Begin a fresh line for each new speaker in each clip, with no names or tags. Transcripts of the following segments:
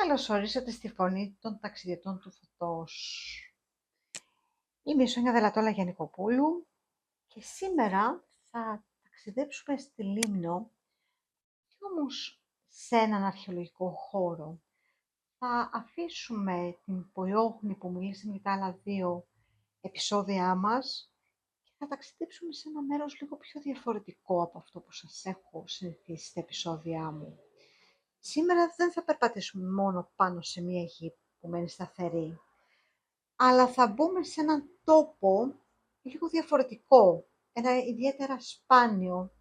Καλώς ορίσατε στη φωνή των ταξιδιωτών του φωτός. Είμαι η Σόνια Δελατόλα Γιαννικοπούλου και σήμερα θα ταξιδέψουμε στη Λίμνο και όμως σε έναν αρχαιολογικό χώρο. Θα αφήσουμε την Πολυόχνη που μιλήσαμε για τα άλλα δύο επεισόδια μας και θα ταξιδέψουμε σε ένα μέρος λίγο πιο διαφορετικό από αυτό που σας έχω συνηθίσει στα επεισόδια μου. Σήμερα δεν θα περπατήσουμε μόνο πάνω σε μία γη που μένει σταθερή, αλλά θα μπούμε σε έναν τόπο λίγο διαφορετικό, ένα ιδιαίτερα σπάνιο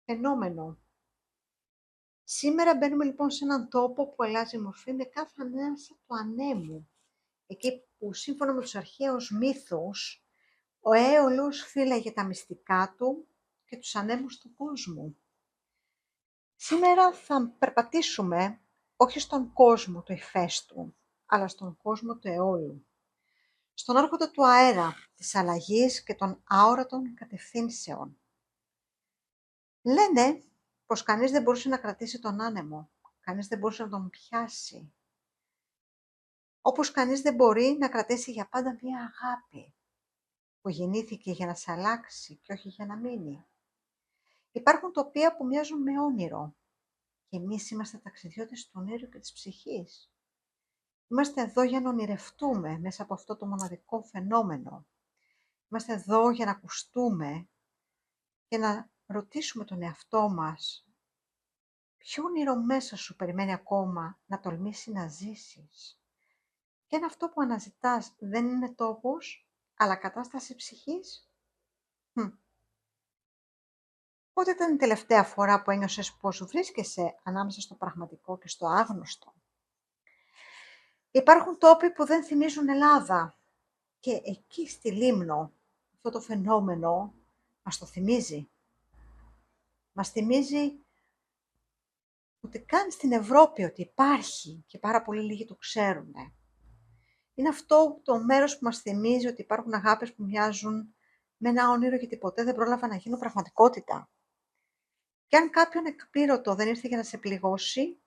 φαινόμενο. Σήμερα μπαίνουμε λοιπόν σε έναν τόπο που αλλάζει μορφή με κάθε ανάσα του ανέμου, εκεί που σύμφωνα με τους αρχαίους μύθους, ο Έολος φύλαγε τα μυστικά του και τους ανέμους του κόσμου. Σήμερα θα περπατήσουμε όχι στον κόσμο του ηφαίστου, αλλά στον κόσμο του αιώλου. Στον άρχοντα του αέρα, της αλλαγής και των αόρατων κατευθύνσεων. Λένε πως κανείς δεν μπορούσε να κρατήσει τον άνεμο, κανείς δεν μπορούσε να τον πιάσει. Όπως κανείς δεν μπορεί να κρατήσει για πάντα μία αγάπη, που γεννήθηκε για να σε αλλάξει και όχι για να μείνει. Υπάρχουν τοπία που μοιάζουν με όνειρο και εμείς είμαστε ταξιδιώτες του όνειρου και της ψυχής. Είμαστε εδώ για να ονειρευτούμε μέσα από αυτό το μοναδικό φαινόμενο. Είμαστε εδώ για να ακουστούμε και να ρωτήσουμε τον εαυτό μας ποιο όνειρο μέσα σου περιμένει ακόμα να τολμήσει να ζήσεις. Και αν αυτό που αναζητάς δεν είναι τόπος, αλλά κατάσταση ψυχής. Πότε ήταν η τελευταία φορά που ένιωσες πως βρίσκεσαι ανάμεσα στο πραγματικό και στο άγνωστο? Υπάρχουν τόποι που δεν θυμίζουν Ελλάδα και εκεί στη Λίμνο αυτό το φαινόμενο μας το θυμίζει. Μας θυμίζει ότι καν στην Ευρώπη ότι υπάρχει και πάρα πολύ λίγοι το ξέρουν. Είναι αυτό το μέρος που μας θυμίζει ότι υπάρχουν αγάπες που μοιάζουν με ένα όνειρο γιατί ποτέ δεν πρόλαβαν να γίνουν πραγματικότητα. Και αν κάποιον εκπλήρωτο δεν ήρθε για να σε πληγώσει,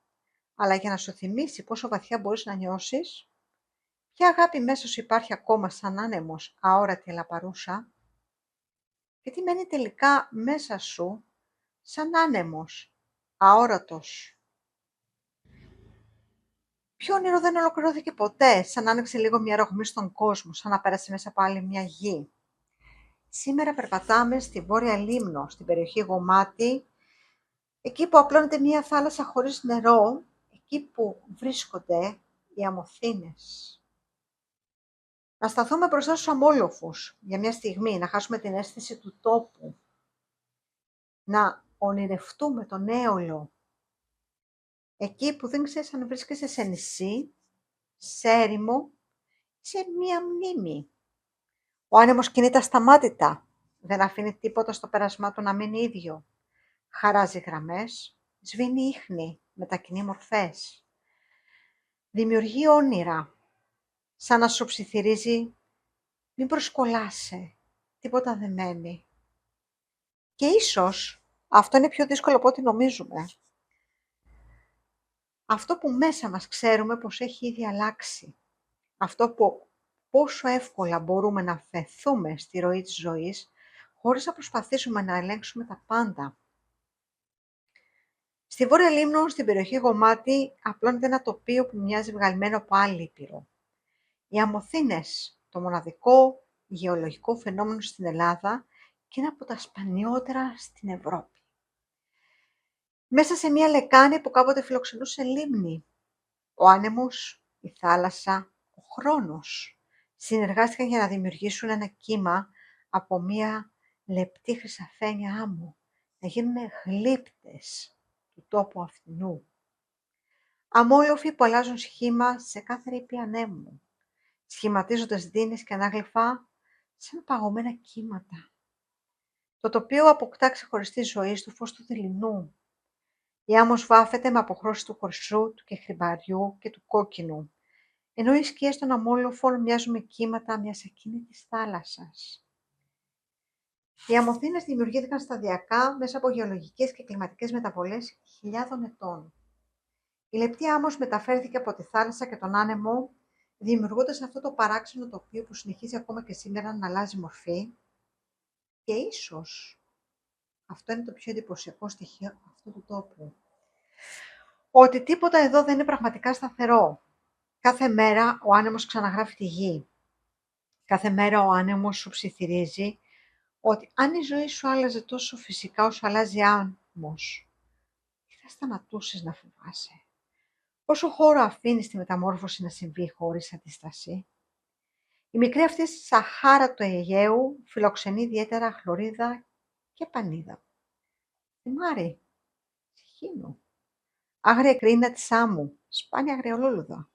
αλλά για να σου θυμίσει πόσο βαθιά μπορείς να νιώσεις, ποια αγάπη μέσα σου υπάρχει ακόμα σαν άνεμος, αόρατη αλλά παρούσα, και τι μένει τελικά μέσα σου σαν άνεμος, αόρατος. Ποιο όνειρο δεν ολοκληρώθηκε ποτέ, σαν να άνοιξε λίγο μια ρογμή στον κόσμο, σαν να πέρασε μέσα από άλλη μια γη. Σήμερα περπατάμε στη Βόρεια Λίμνο, στην περιοχή Γομάτη, εκεί που απλώνεται μια θάλασσα χωρίς νερό, εκεί που βρίσκονται οι αμοθήνες. Να σταθούμε μπροστά στους αμόλοφους για μια στιγμή, να χάσουμε την αίσθηση του τόπου, να ονειρευτούμε τον Έολο, εκεί που δεν ξέρεις αν βρίσκεσαι σε νησί, σε έρημο, σε μία μνήμη. Ο άνεμος κινείται ασταμάτητα, δεν αφήνει τίποτα στο πέρασμά του να μείνει ίδιο. Χαράζει γραμμές, σβήνει ίχνη, μετακινεί μορφές. Δημιουργεί όνειρα, σαν να σου ψιθυρίζει «Μην προσκολάσαι, τίποτα δεν μένει». Και ίσως αυτό είναι πιο δύσκολο από ό,τι νομίζουμε. Αυτό που μέσα μας ξέρουμε πως έχει ήδη αλλάξει. Αυτό που πόσο εύκολα μπορούμε να αφαιθούμε στη ροή της ζωής, χωρίς να προσπαθήσουμε να ελέγξουμε τα πάντα. Στη Βόρεια Λίμνο, στην περιοχή Γομάτη, απλώνεται ένα τοπίο που μοιάζει βγαλμένο από άλλη ήπειρο. Οι αμοθήνες, το μοναδικό γεωλογικό φαινόμενο στην Ελλάδα και ένα από τα σπανιότερα στην Ευρώπη. Μέσα σε μια λεκάνη που κάποτε φιλοξενούσε λίμνη, ο άνεμος, η θάλασσα, ο χρόνος συνεργάστηκαν για να δημιουργήσουν ένα κύμα από μια λεπτή χρυσαφένια άμμο, να γίνουν γλύπτες του τόπου αυτινού. Αμόλοφοι που αλλάζουν σχήμα σε κάθε ρήπη ανέμου, σχηματίζοντας δίνες και ανάγλυφα σαν παγωμένα κύματα. Το τοπίο αποκτά ξεχωριστή ζωή στο φως του δειλινού. Η άμμος βάφεται με αποχρώσεις του χρυσού, του κεχριμπαριού και του κόκκινου, ενώ οι σκιές των αμόλοφων μοιάζουν με κύματα μιας ακίνητης θάλασσας. Οι αμοθήνες δημιουργήθηκαν σταδιακά μέσα από γεωλογικές και κλιματικές μεταβολές χιλιάδων ετών. Η λεπτή άμμος μεταφέρθηκε από τη θάλασσα και τον άνεμο, δημιουργώντας αυτό το παράξενο τοπίο που συνεχίζει ακόμα και σήμερα να αλλάζει μορφή. Και ίσως αυτό είναι το πιο εντυπωσιακό στοιχείο αυτού του τόπου. Ότι τίποτα εδώ δεν είναι πραγματικά σταθερό. Κάθε μέρα ο άνεμος ξαναγράφει τη γη. Κάθε μέρα ο άνεμος σου ψιθυρίζει ότι αν η ζωή σου άλλαζε τόσο φυσικά όσο αλλάζει άνεμος, τι θα σταματούσες να φοβάσαι? Πόσο χώρο αφήνεις τη μεταμόρφωση να συμβεί χωρίς αντίσταση? Η μικρή αυτή Σαχάρα του Αιγαίου φιλοξενεί ιδιαίτερα χλωρίδα και πανίδα. Θυμάρι, χίνο, άγρια κρίνα της άμμου, σπάνια αγριολόλουδα.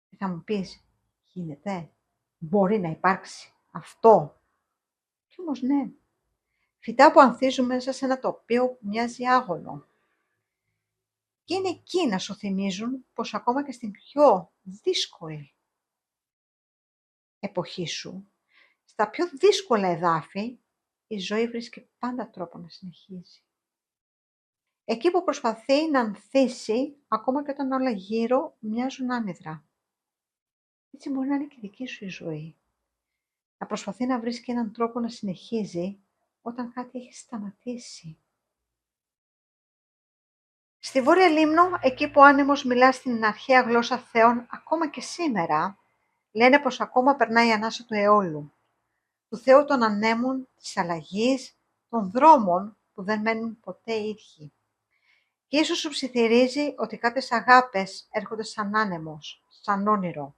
Και θα μου πεις, γίνεται, μπορεί να υπάρξει αυτό? Κι όμως ναι, φυτά που ανθίζουν μέσα σε ένα τοπίο που μοιάζει άγωνο. Και είναι εκεί να σου θυμίζουν πως ακόμα και στην πιο δύσκολη εποχή σου, στα πιο δύσκολα εδάφη, η ζωή βρίσκει πάντα τρόπο να συνεχίζει. Εκεί που προσπαθεί να ανθίσει, ακόμα και όταν όλα γύρω μοιάζουν άνυδρα. Έτσι μπορεί να είναι και η δική σου η ζωή. Να προσπαθεί να βρίσκει έναν τρόπο να συνεχίζει όταν κάτι έχει σταματήσει. Στη Βόρεια Λίμνο, εκεί που ο άνεμος μιλά στην αρχαία γλώσσα θεών, ακόμα και σήμερα, λένε πως ακόμα περνάει η ανάσα του αιώλου, του θεού των ανέμων, της αλλαγής, των δρόμων που δεν μένουν ποτέ ίδιοι. Και ίσως σου ψιθυρίζει ότι κάποιες αγάπες έρχονται σαν άνεμος, σαν όνειρο.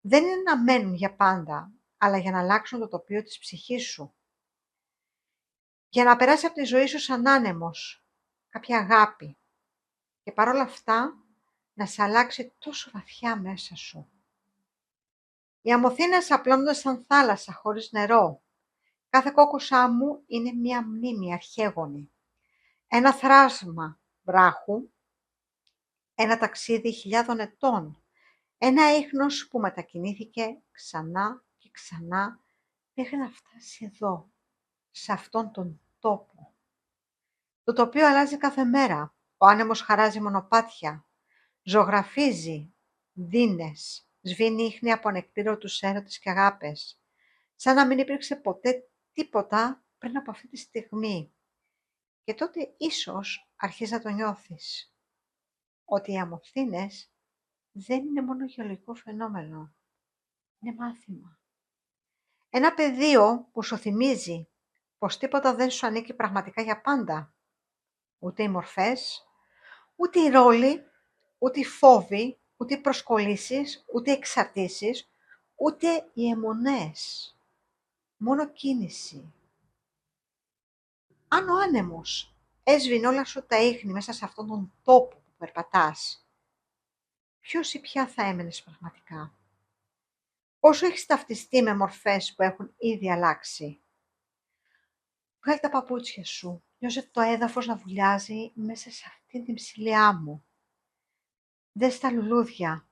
Δεν είναι να μένουν για πάντα, αλλά για να αλλάξουν το τοπίο της ψυχής σου. Για να περάσει από τη ζωή σου σαν άνεμος, κάποια αγάπη. Και παρόλα αυτά, να σε αλλάξει τόσο βαθιά μέσα σου. Οι αμμοθήνες απλώνονται σαν θάλασσα χωρίς νερό. Κάθε κόκκος άμμου είναι μία μνήμη αρχαίγονη. Ένα θράσμα βράχου, ένα ταξίδι χιλιάδων ετών. Ένα ίχνος που μετακινήθηκε ξανά και ξανά μέχρι να φτάσει εδώ, σε αυτόν τον τόπο. Το τοπίο αλλάζει κάθε μέρα. Ο άνεμος χαράζει μονοπάτια, ζωγραφίζει δίνες, σβήνει ίχνη από ανεκπλήρωτους έρωτες και αγάπες, σαν να μην υπήρξε ποτέ τίποτα πριν από αυτή τη στιγμή. Και τότε ίσως αρχίζει να το νιώθεις, ότι οι αμμοθήνες δεν είναι μόνο γεωλογικό φαινόμενο, είναι μάθημα. Ένα πεδίο που σου θυμίζει πως τίποτα δεν σου ανήκει πραγματικά για πάντα. Ούτε οι μορφές, ούτε οι ρόλοι, ούτε οι φόβοι, ούτε οι προσκολήσεις, ούτε οι εξαρτήσεις, ούτε οι αιμονές. Μόνο κίνηση. Αν ο άνεμος έσβηνε όλα σου τα ίχνη μέσα σε αυτόν τον τόπο που περπατάς, ποιος ή ποια θα έμενες πραγματικά? Όσο έχεις ταυτιστεί με μορφές που έχουν ήδη αλλάξει. Βγάλε τα παπούτσια σου, νιώσε το έδαφος να βουλιάζει μέσα σε αυτή την ψηλή άμμο. Δες τα λουλούδια,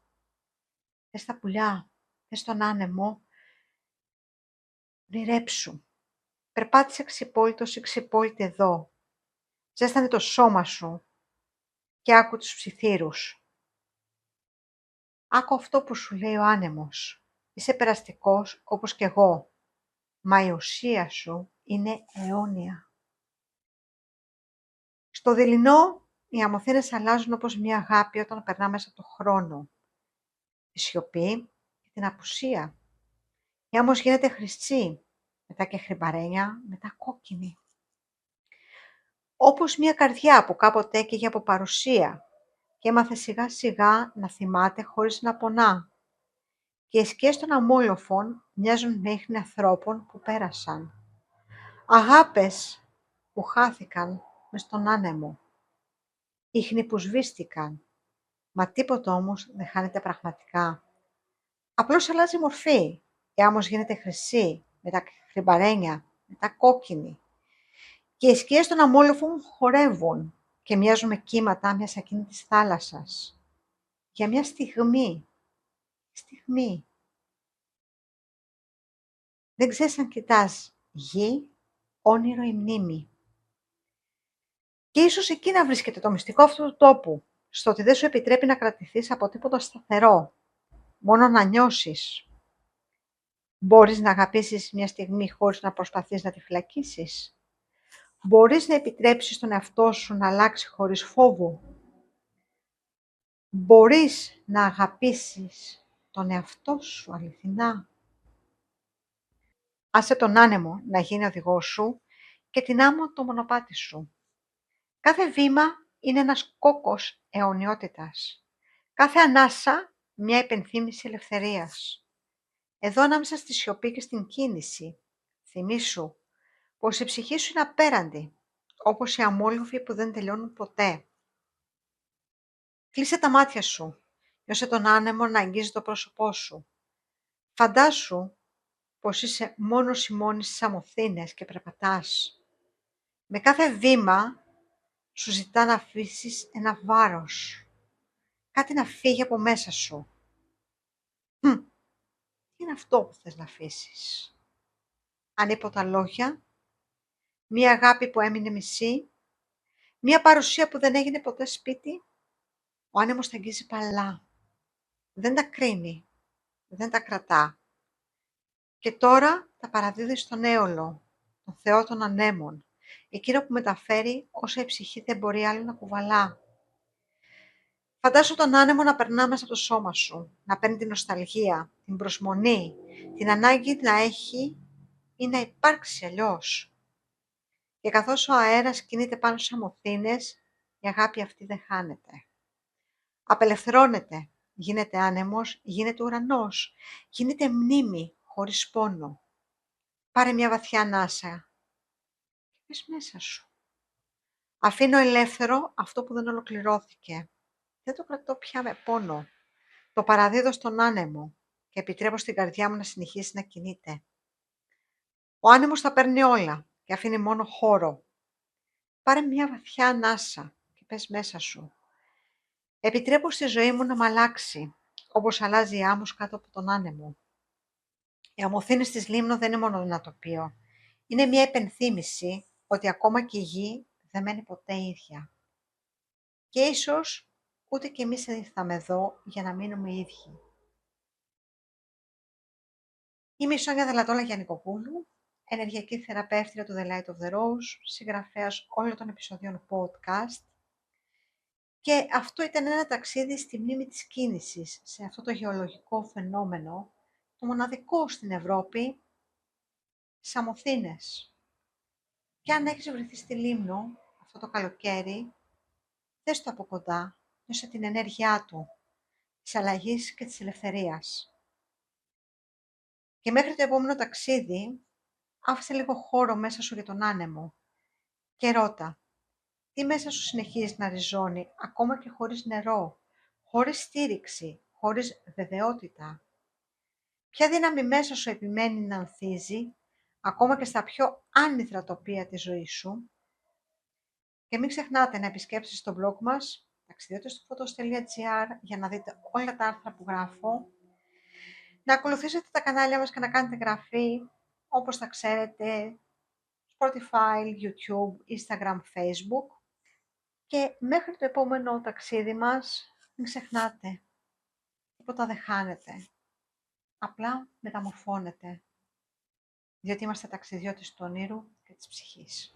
δες τα πουλιά, δες τον άνεμο. Ονειρέψου. Περπάτησε ξυπόλυτος ή ξυπόλυτη εδώ. Ζέστανε το σώμα σου και άκου τους ψιθύρους. Άκου αυτό που σου λέει ο άνεμος. Είσαι περαστικός όπως κι εγώ, μα η ουσία σου είναι αιώνια. Στο δειλινό, οι αμμοθήνες αλλάζουν όπως μια αγάπη όταν περνά μέσα από το χρόνο, τη σιωπή και την απουσία. Η άμμος γίνεται χρυσή, μετά και χρυμπαρένια, μετά κόκκινη. Όπως μια καρδιά που κάποτε έκαιγε από παρουσία και έμαθε σιγά σιγά να θυμάται χωρίς να πονά. Και οι σκιές των αμόλοφων μοιάζουν με ίχνη ανθρώπων που πέρασαν. Αγάπες που χάθηκαν μες στον άνεμο. Ίχνη που σβήστηκαν. Μα τίποτα όμως δεν χάνεται πραγματικά. Απλώς αλλάζει μορφή. Η άμμος γίνεται χρυσή, μετά χρυμπαρένια, μετά κόκκινη. Και οι σκιές των αμόλοφων χορεύουν και μοιάζουν με κύματα μιας ακίνητης θάλασσας. Για μια στιγμή. Δεν ξέρεις αν κοιτάς γη, όνειρο ή μνήμη. Και ίσως εκεί να βρίσκεται το μυστικό αυτού του τόπου, στο ότι δεν σου επιτρέπει να κρατηθείς από τίποτα σταθερό, μόνο να νιώσεις. Μπορείς να αγαπήσεις μια στιγμή χωρίς να προσπαθείς να τη φυλακίσεις. Μπορείς να επιτρέψεις τον εαυτό σου να αλλάξει χωρίς φόβο. Μπορείς να αγαπήσεις τον εαυτό σου αληθινά. Άσε τον άνεμο να γίνει οδηγός σου και την άμμο το μονοπάτι σου. Κάθε βήμα είναι ένας κόκκος αιωνιότητας. Κάθε ανάσα μια υπενθύμηση ελευθερίας. Εδώ ανάμεσα στη σιωπή και στην κίνηση, θυμήσου πως η ψυχή σου είναι απέραντη, όπως οι αμόλυβοι που δεν τελειώνουν ποτέ. Κλείσε τα μάτια σου, νιώσε τον άνεμο να αγγίζει το πρόσωπό σου. Φαντάσου πως είσαι μόνος ή μόνη στις αμοθήνες και περπατάς. Με κάθε βήμα σου ζητά να αφήσεις ένα βάρος, κάτι να φύγει από μέσα σου. Τι είναι αυτό που θες να αφήσεις? Ανίποτα λόγια, μία αγάπη που έμεινε μισή, μία παρουσία που δεν έγινε ποτέ σπίτι. Ο άνεμος τα αγγίζει παλά, δεν τα κρίνει, δεν τα κρατά. Και τώρα τα παραδίδει στον έολο, τον Θεό των ανέμων, εκείνο που μεταφέρει όσα η ψυχή δεν μπορεί άλλο να κουβαλά. Φαντάσου τον άνεμο να περνά μέσα από το σώμα σου, να παίρνει την νοσταλγία, την προσμονή, την ανάγκη να έχει ή να υπάρξει αλλιώς. Και καθώς ο αέρας κινείται πάνω στις αμοθήνες, η αγάπη αυτή δεν χάνεται. Απελευθερώνεται, γίνεται άνεμος, γίνεται ουρανός, γίνεται μνήμη χωρίς πόνο. Πάρε μια βαθιά ανάσα και πες μέσα σου. Αφήνω ελεύθερο αυτό που δεν ολοκληρώθηκε. Δεν το κρατώ πια με πόνο. Το παραδίδω στον άνεμο και επιτρέπω στην καρδιά μου να συνεχίσει να κινείται. Ο άνεμος τα παίρνει όλα και αφήνει μόνο χώρο. Πάρε μια βαθιά ανάσα και πες μέσα σου. Επιτρέπω στη ζωή μου να μ' αλλάξει, όπως αλλάζει η άμμος κάτω από τον άνεμο. Οι αμοθήνες της Λίμνου δεν είναι μόνο ένα τοπίο. Είναι μια υπενθύμηση ότι ακόμα και η γη δεν μένει ποτέ ίδια. Και ίσως ούτε κι εμείς ήρθαμε εδώ για να μείνουμε ίδιοι. Είμαι η Σόνια Δελατόλα Γιαννικοπούλου, ενεργειακή θεραπεύτρια του The Light of the Rose, συγγραφέας όλων των επεισοδίων podcast. Και αυτό ήταν ένα ταξίδι στη μνήμη της κίνησης, σε αυτό το γεωλογικό φαινόμενο, το μοναδικό στην Ευρώπη, στις αμοθήνες. Και αν έχεις βρεθεί στη Λίμνο αυτό το καλοκαίρι, δες το από κοντά, νιώσε την ενέργειά του, της αλλαγής και της ελευθερίας. Και μέχρι το επόμενο ταξίδι, άφησε λίγο χώρο μέσα σου για τον άνεμο και ρώτα, τι μέσα σου συνεχίζει να ριζώνει, ακόμα και χωρίς νερό, χωρίς στήριξη, χωρίς βεβαιότητα. Ποια δύναμη μέσα σου επιμένει να ανθίζει, ακόμα και στα πιο άνυδρα τοπία της ζωής σου. Και μην ξεχνάτε να επισκέψετε στο blog μας, ταξιδιώτες-του-φωτος.gr, για να δείτε όλα τα άρθρα που γράφω, να ακολουθήσετε τα κανάλια μας και να κάνετε εγγραφή, όπως θα ξέρετε, Spotify, YouTube, Instagram, Facebook. Και μέχρι το επόμενο ταξίδι μας, μην ξεχνάτε, τίποτα δεν χάνεται. Απλά μεταμορφώνεται, διότι είμαστε ταξιδιώτες του ονείρου και της ψυχής.